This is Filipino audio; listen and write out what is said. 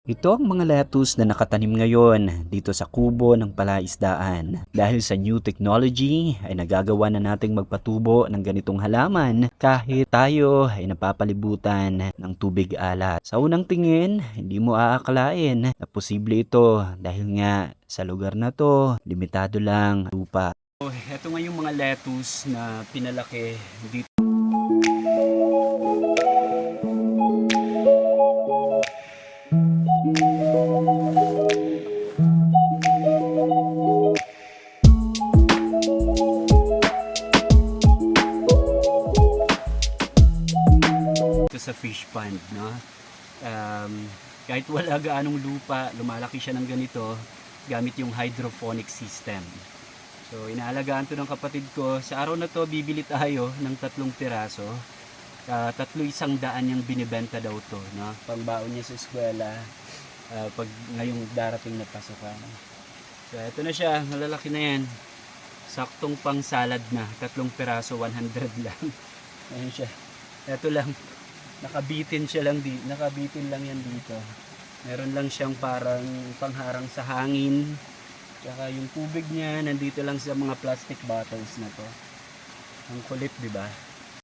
Ito ang mga lettuce na nakatanim ngayon dito sa kubo ng palaisdaan. Dahil sa new technology ay nagagawa na nating magpatubo ng ganitong halaman kahit tayo ay napapalibutan ng tubig alat. Sa unang tingin, hindi mo aakalain na posible ito dahil nga sa lugar na to, limitado lang lupa. Ito nga yung mga lettuce na pinalaki dito. Sa fish pond, no? Kahit wala gaanong lupa, lumalaki siya ng ganito gamit yung hydroponic system. So inaalagaan to ng kapatid ko. Sa araw na to bibili tayo ng 3 piraso. 300 yung binibenta daw to, no? Pangbaon niya sa eskwela pag ngayong darating na pasukan. So ito na siya, malalaki na yan. Saktong pang salad na, 3 piraso 100 lang. Ayun siya. Ito lang. Nakabitin lang yan dito. Meron lang siyang parang pangharang sa hangin. Tsaka yung tubig niya nandito lang sa mga plastic bottles na to. Ang kulit, 'di ba?